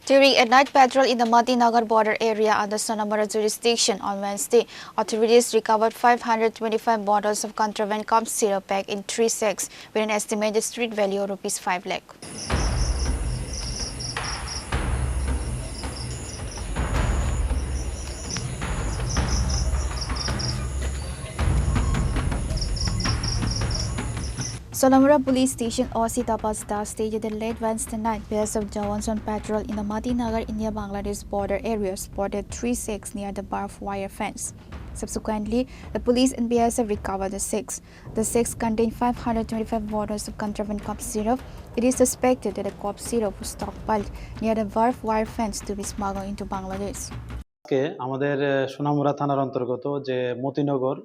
During a night patrol in the Madinagar border area under Sonamara jurisdiction on Wednesday, authorities recovered 525 bottles of contraband cough syrup packed in 3 sacks with an estimated street value of Rs 5 lakh. Sonamara Police Station OC Tapas Das stated that late Wednesday night, BSF jawans on patrol in the Madinagar India-Bangladesh border area spotted 3 sacks near the barbed wire fence. Subsequently, the police and BSF recovered the sacks. The sacks contained 525 bottles of contraband cough syrup. It is suspected that the cough syrup was stockpiled near the barbed wire fence to be smuggled into Bangladesh. আজকে আমাদের সোনামুড়া থানার অন্তর্গত যে Motinagar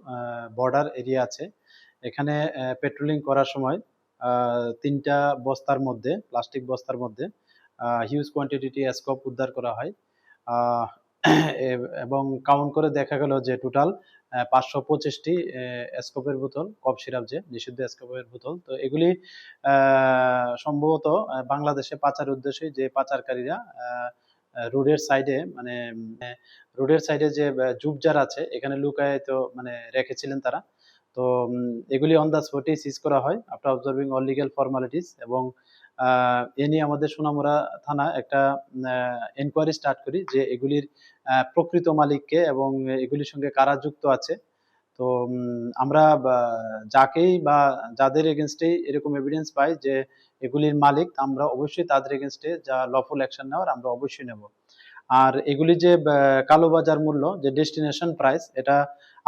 border area আছে এখানে patrolling করার সময় 3টা বস্তার মধ্যে প্লাস্টিক বস্তার মধ্যে হিউজ কোয়ান্টিটি স্কোপ উদ্ধার করা হয় এবং কাউন্ট করে দেখা গেল যে টোটাল 525টি স্কোপের বোতল কফ সিরাপ যে নিষিদ্ধ স্কোপের বোতল। তো এগুলি সম্ভবত বাংলাদেশে পাচারের উদ্দেশ্যে যে পাচারকারীরা রোডের সাইডে রোডের সাইডে যে ঝোপঝাড় আছে এখানে লুকায় তো রেখেছিলেন তারা। তো এগুলি অন দ্য স্পটে সিজ করা হয় after observing all legal formalities এবং এ নিয়ে আমাদের সোনামুড়া থানা একটা এনকোয়ারি স্টার্ট করি যে এগুলির প্রকৃত মালিককে এবং এগুলির সঙ্গে কারা যুক্ত আছে। তো আমরা যাকেই বা যাদের এগেনস্টেই এরকম এভিডেন্স পাই যে এগুলির মালিক, আমরা অবশ্যই তাদের এগেনস্টে যা লফুল অ্যাকশন নেওয়ার আমরা অবশ্যই নেব। আর এগুলি যে কালোবাজার মূল্য যে ডেস্টিনেশন প্রাইস এটা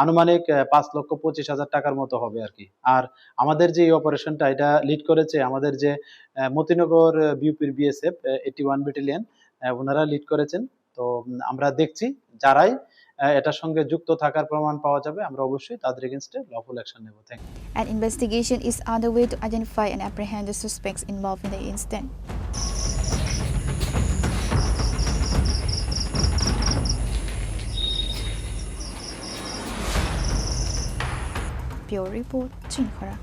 আনুমানিক 5,25,000 টাকার মতো হবে আর কি। আর আমাদের যে এই অপারেশনটা এটা লিড করেছে আমাদের যে মতিনগর বিউপির বিএসএফ 81 ব্যাটালিয়ন ওনারা লিড করেছেন। তো আমরা দেখছি যারাই এটার সঙ্গে যুক্ত থাকার প্রমাণ পাওয়া যাবে আমরা অবশ্যই তাদের এগেইনস্টে লফুল অ্যাকশন নেব। Thank you. An investigation is underway to identify and apprehend the suspects involved in the incident. Bureau Report, Chinkhara.